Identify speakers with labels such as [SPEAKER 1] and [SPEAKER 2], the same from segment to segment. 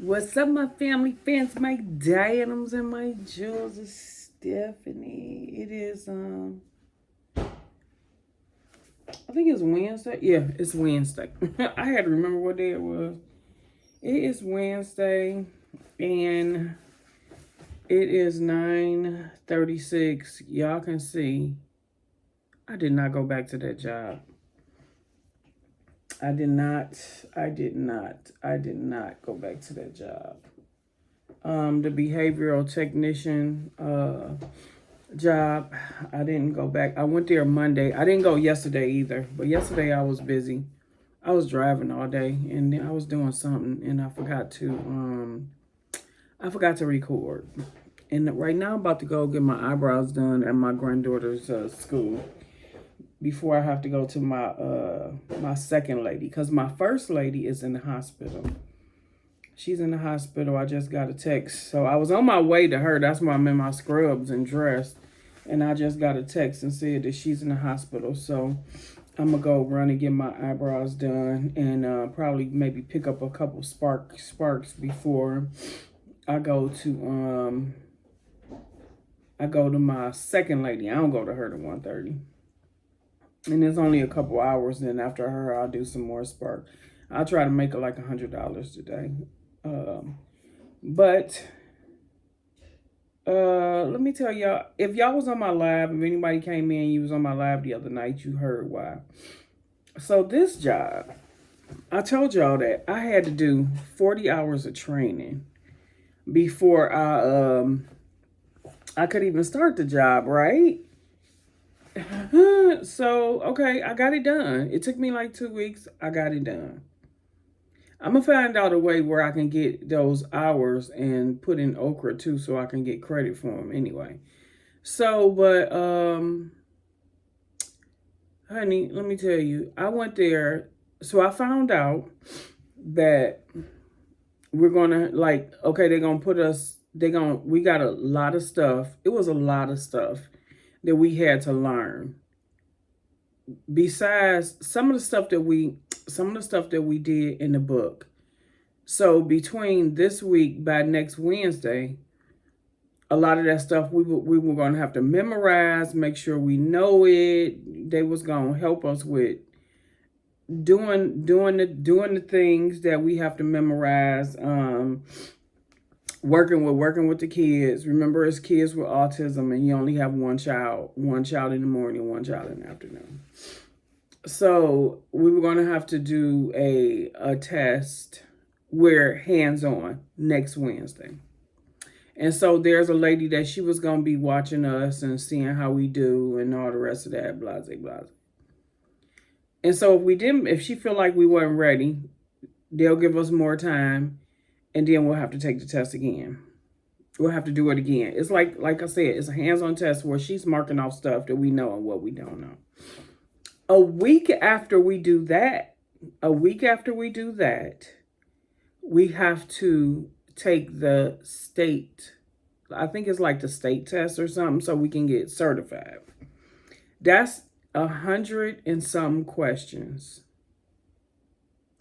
[SPEAKER 1] What's up, my family, fans, my diadems, and my jewels? It's Stephanie. It is I think it's Wednesday. Yeah, it's Wednesday. I had to remember what day it was. It is Wednesday, and it is 9:36. Y'all can see I did not go back to that job. I did not go back to that job. The behavioral technician job, I didn't go back. I went there Monday. I didn't go yesterday either, but yesterday I was busy. I was driving all day, and then I was doing something, and I forgot to record. And right now I'm about to go get my eyebrows done at my granddaughter's school before I have to go to my second lady, because my first lady is in the hospital. She's in the hospital. I just got a text. So I was on my way to her. That's why I'm in my scrubs and dressed. And I just got a text and said that she's in the hospital. So I'm going to go run and get my eyebrows done and probably maybe pick up a couple sparks before I go to my second lady. I don't go to her to 1:30. And it's only a couple hours. Then after her, I'll do some more spark. I'll try to make it like $100 today. But let me tell y'all, if y'all was on my live, if anybody came in, you was on my live the other night, you heard why. So this job, I told y'all that I had to do 40 hours of training before I could even start the job, right? So, okay, I got it done. It took me like 2 weeks. I got it done. I'm going to find out a way where I can get those hours and put in Okra too, so I can get credit for them anyway. So, but, honey, let me tell you, I went there. So I found out that we're going to okay, they're going to put us, we got a lot of stuff. It was a lot of stuff that we had to learn. Besides some of the stuff that we did in the book. So between this week, by next Wednesday, a lot of that stuff we were going to have to memorize, make sure we know it. They was going to help us with doing the things that we have to memorize. Working with the kids. Remember, it's kids with autism, and you only have one child in the morning, one child in the afternoon. So we were going to have to do a test where hands-on next Wednesday. And so there's a lady that she was going to be watching us and seeing how we do and all the rest of that, blase, blase. And so if she feel like we weren't ready, they'll give us more time, and then we'll have to take the test again. We'll have to do it again. It's like I said, it's a hands-on test where she's marking off stuff that we know and what we don't know. A week after we do that, we have to take the state, I think it's like the state test or something, so we can get certified. That's 100 and some questions.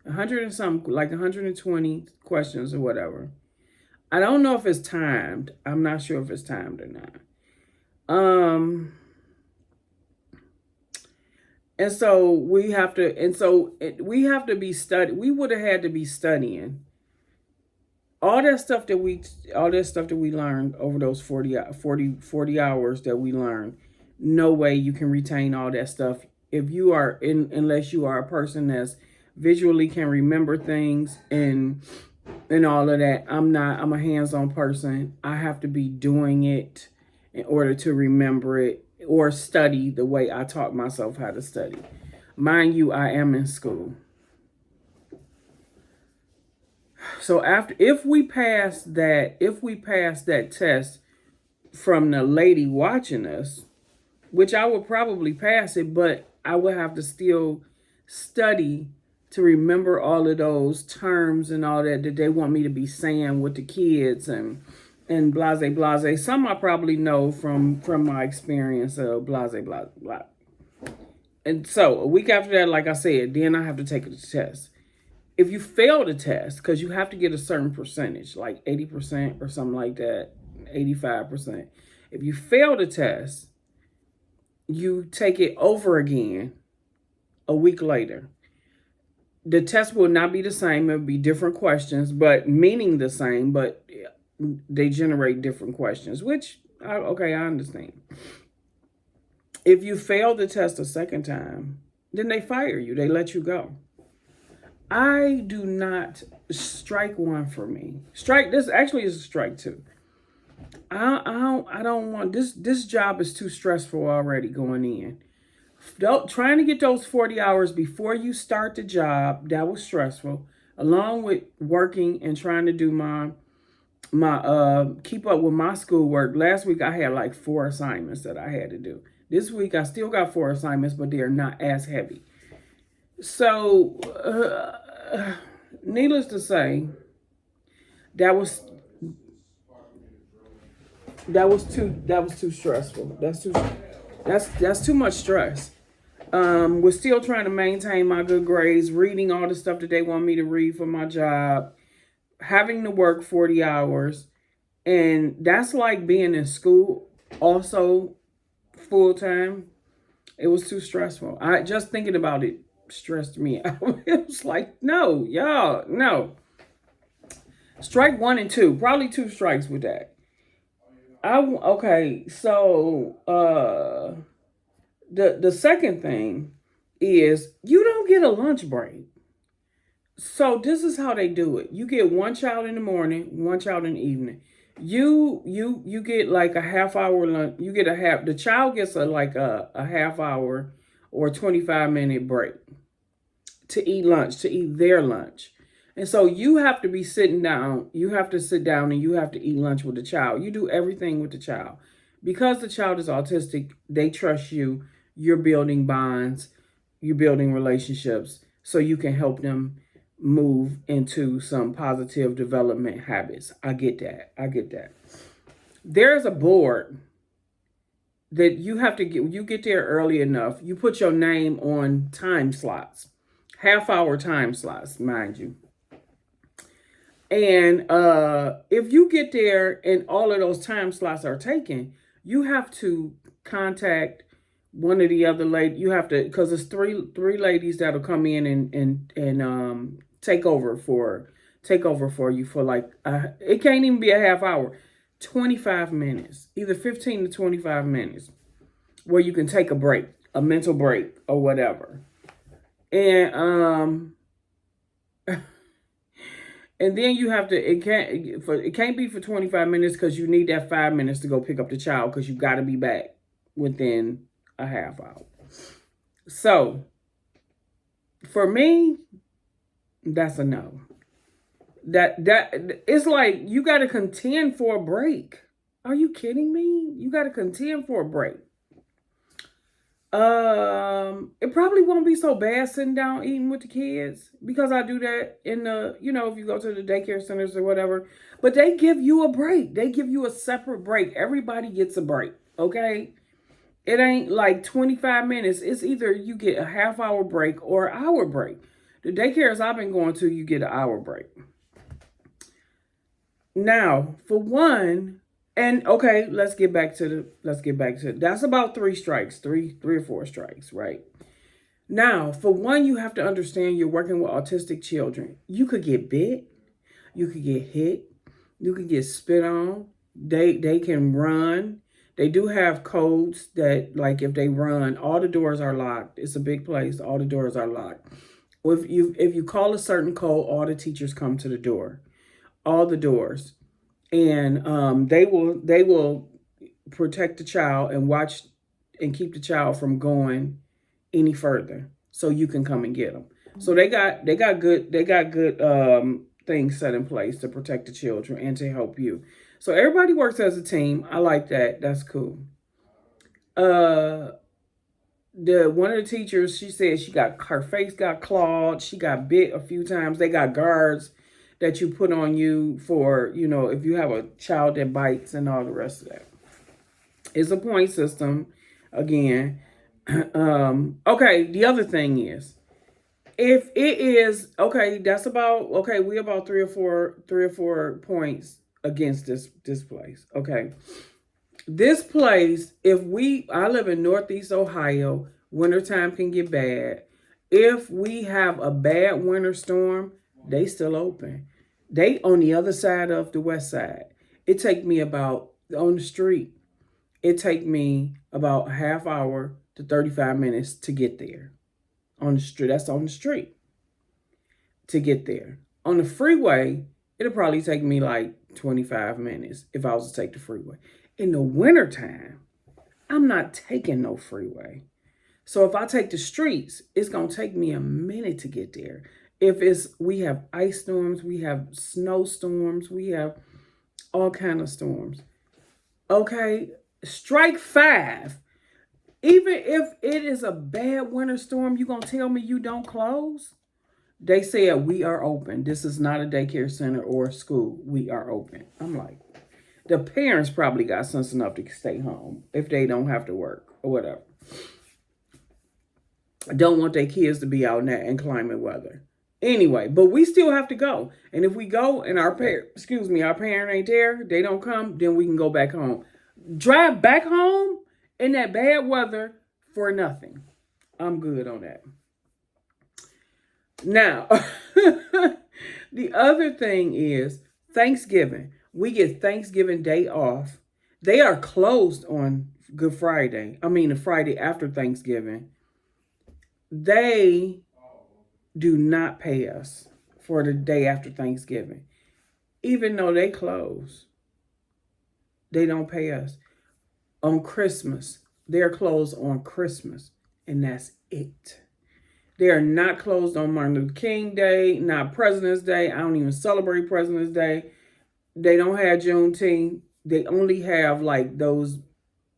[SPEAKER 1] 100 and some, like 120 questions or whatever. I don't know if it's timed. I'm not sure if it's timed or not. And so we have to be studying. We would have had to be studying all that stuff that we learned over those 40 hours that we learned. No way you can retain all that stuff if you are unless you are a person that's visually can remember things and all of that. I'm a hands-on person. I have to be doing it in order to remember it or study the way I taught myself how to study. Mind you, I am in school. So if we pass that test from the lady watching us, which I would probably pass it, but I would have to still study to remember all of those terms and all that they want me to be saying with the kids and blase blase. Some I probably know from my experience of blase blase blah. And so a week after that, like I said, then I have to take the test. if you fail the test, because you have to get a certain percentage, like 80% or something like that, 85%. If you fail the test, you take it over again a week later. The test will not be the same. It'll be different questions, but meaning the same, but they generate different questions, which, okay, I understand. If you fail the test a second time, then they fire you. They let you go. I do not, strike one for me. Strike, this actually is a strike two. I don't want this. This job is too stressful already going in. Trying to get those 40 hours before you start the job, that was stressful. Along with working and trying to do my keep up with my schoolwork. Last week I had like 4 assignments that I had to do. This week I still got 4 assignments, but they are not as heavy. So, needless to say, that was too stressful. That's too much stress. We're still trying to maintain my good grades, reading all the stuff that they want me to read for my job, having to work 40 hours. And that's like being in school also full time. It was too stressful. I just thinking about it stressed me out. It was like, no, y'all, no. Strike 1 and 2, probably 2 strikes with that. Okay, so the second thing is you don't get a lunch break. So this is how they do it. You get one child in the morning, one child in the evening. You get like a half hour lunch. You get the child gets a half hour or 25-minute break to eat lunch, to eat their lunch. And so you have to be sitting down. You have to sit down and you have to eat lunch with the child. You do everything with the child. Because the child is autistic, they trust you. You're building bonds. You're building relationships so you can help them move into some positive development habits. I get that. There's a board that you have to get. You get there early enough. You put your name on time slots, half-hour time slots, mind you. And if you get there and all of those time slots are taken, you have to contact one of the other ladies. You have to, because it's three ladies that'll come in and take over for you for like it can't even be a half hour, 25 minutes, either 15 to 25 minutes, where you can take a break, a mental break or whatever. And and then you have to, it can't be for 25 minutes because you need that 5 minutes to go pick up the child because you got to be back within a half hour. So for me, that's a no. That it's like you got to contend for a break. Are you kidding me? You got to contend for a break. It probably won't be so bad sitting down eating with the kids because I do that in the, if you go to the daycare centers or whatever, but they give you a break. They give you a separate break. Everybody gets a break. Okay. It ain't like 25 minutes. It's either you get a half-hour break or an hour break. The daycares I've been going to, you get an hour break. Now, for one, and okay, let's get back to that's about 3 strikes, three or 4 strikes, right? Now, for one, you have to understand you're working with autistic children. You could get bit, you could get hit, you could get spit on. They can run. They do have codes that, like, if they run, all the doors are locked. It's a big place. All the doors are locked. If you call a certain code, all the teachers come to the door, all the doors, and they will protect the child and watch and keep the child from going any further, so you can come and get them. So they got good things set in place to protect the children and to help you. So everybody works as a team. I like that. That's cool. One of the teachers, she said her face got clawed. She got bit a few times. They got guards that you put on you for, if you have a child that bites and all the rest of that. It's a point system again. Okay, the other thing is, If it is okay, that's about okay. We about three or four points against this place. Okay, this place. I live in Northeast Ohio. Wintertime can get bad. If we have a bad winter storm, they still open. They on the other side of the west side. It take me about on the street. It take me about a half hour to 35 minutes to get there on the street. That's on the street to get there. On the freeway, it'll probably take me like 25 minutes if I was to take the freeway. In the wintertime, I'm not taking no freeway. So if I take the streets, it's gonna take me a minute to get there. If it's we have ice storms, we have snowstorms, we have all kind of storms. Okay, strike five. Even if it is a bad winter storm, you gonna tell me you don't close? They said we are open. This is not a daycare center or a school. We are open. I'm like, the parents probably got sense enough to stay home if they don't have to work or whatever. Don't want their kids to be out in that inclement weather. Anyway, but we still have to go. And if we go and our parent ain't there, they don't come, then we can go back home. Drive back home in that bad weather for nothing. I'm good on that. Now, the other thing is Thanksgiving. We get Thanksgiving Day off. They are closed on Good Friday. I mean, the Friday after Thanksgiving. They do not pay us for the day after Thanksgiving. Even though they close, they don't pay us. On Christmas, they're closed on Christmas, and that's it. They are not closed on Martin Luther King Day, not President's Day. I don't even celebrate President's Day. They don't have Juneteenth. They only have like those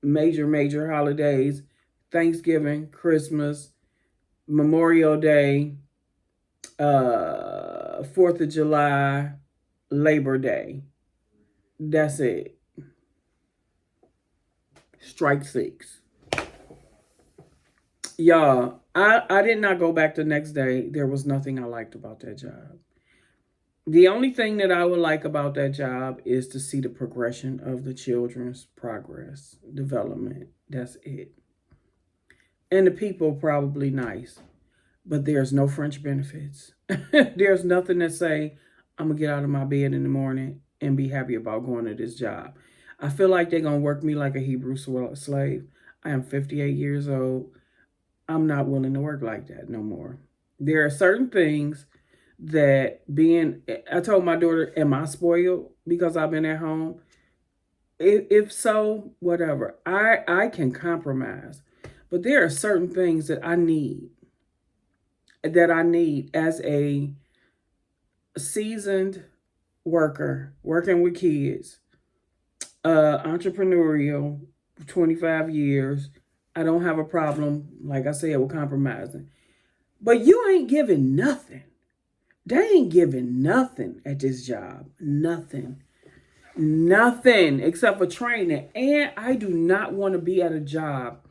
[SPEAKER 1] major holidays: Thanksgiving, Christmas, Memorial Day, 4th of July, Labor Day. That's it. Strike six. Y'all, I did not go back the next day. There was nothing I liked about that job. The only thing that I would like about that job is to see the progression of the children's progress, development. That's it. And the people probably nice, but there's no French benefits. There's nothing that say, I'm going to get out of my bed in the morning and be happy about going to this job. I feel like they're going to work me like a Hebrew slave. I am 58 years old. I'm not willing to work like that no more. There are certain things that I told my daughter, am I spoiled because I've been at home? If so, whatever. I can compromise. But there are certain things that I need as a seasoned worker, working with kids, entrepreneurial, 25 years. I don't have a problem, like I said, with compromising. But you ain't giving nothing. They ain't giving nothing at this job. Nothing. Nothing except for training. And I do not want to be at a job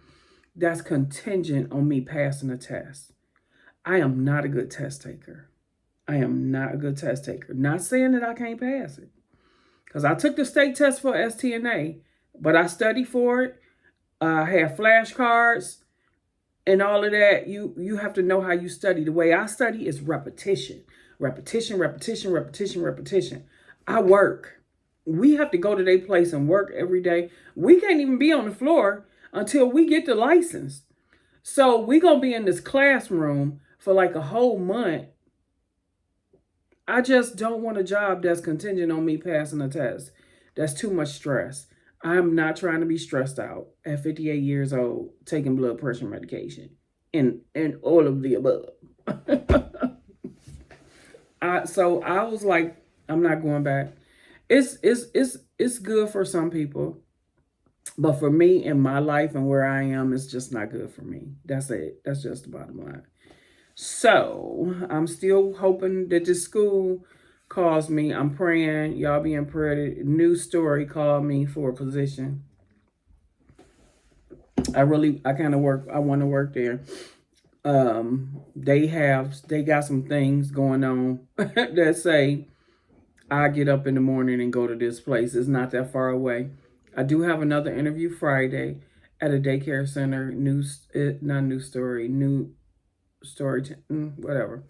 [SPEAKER 1] that's contingent on me passing a test. I am not a good test taker. Not saying that I can't pass it. Because I took the state test for STNA, but I studied for it. I had flashcards and all of that. You have to know how you study. The way I study is repetition. Repetition. I work. We have to go to their place and work every day. We can't even be on the floor until we get the license. So we're going to be in this classroom for like a whole month. I just don't want a job that's contingent on me passing a test. That's too much stress. I'm not trying to be stressed out at 58 years old, taking blood pressure medication and all of the above. So I was like, I'm not going back. It's good for some people, but for me in my life and where I am, it's just not good for me. That's it. That's just the bottom line. So I'm still hoping that this school calls me. I'm praying. Y'all be in prayer. News Story called me for a position. I want to work there. They got some things going on that say I get up in the morning and go to this place. It's not that far away. I do have another interview Friday at a daycare center. New story, whatever.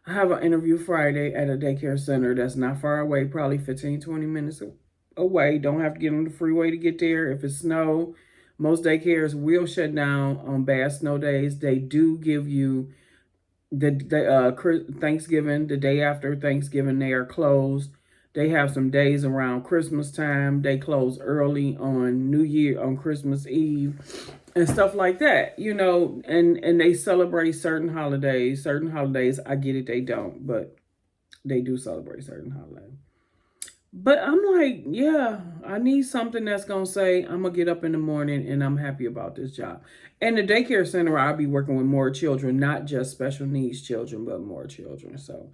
[SPEAKER 1] I have an interview Friday at a daycare center that's not far away, probably 15, 20 minutes away. Don't have to get on the freeway to get there. If it's snow, most daycares will shut down on bad snow days. They do give you the Thanksgiving, the day after Thanksgiving, they are closed. They have some days around Christmas time. They close early on New Year, on Christmas Eve, and stuff like that. You know, and they celebrate certain holidays. Certain holidays, I get it, they don't, but they do celebrate certain holidays. But I'm like, yeah, I need something that's gonna say I'm gonna get up in the morning and I'm happy about this job. And the daycare center, I'll be working with more children, not just special needs children, but more children. So,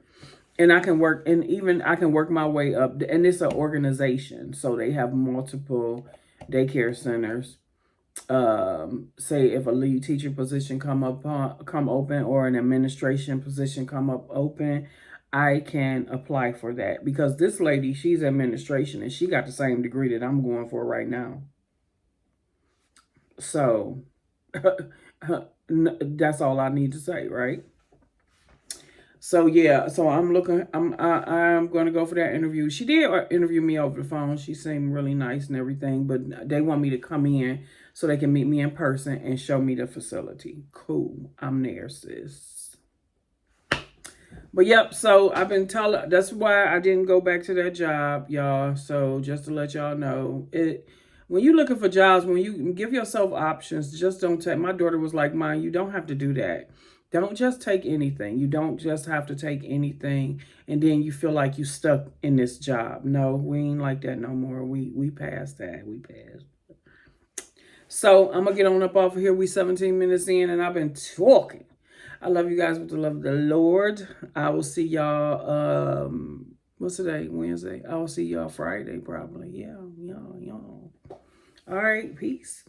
[SPEAKER 1] and I can work, and even I can work my way up. And it's an organization, so they have multiple daycare centers. Say if a lead teacher position come open, or an administration position come up open, I can apply for that, because this lady, she's administration and she got the same degree that I'm going for right now. So that's all I need to say, right? So yeah, so I'm going to go for that interview. She did interview me over the phone. She seemed really nice and everything, but they want me to come in so they can meet me in person and show me the facility. Cool. I'm there, sis. But yep, so I've been telling, that's why I didn't go back to that job, y'all. So just to let y'all know, when you're looking for jobs, when you give yourself options, just don't take, my daughter was like mine, you don't have to do that. Don't just take anything. You don't just have to take anything and then you feel like you stuck in this job. No, we ain't like that no more. We passed that. We passed. So I'm gonna get on up off of here. We 17 minutes in and I've been talking. I love you guys with the love of the Lord. I will see y'all, what's today? Wednesday. I will see y'all Friday probably. Yeah. All right, peace.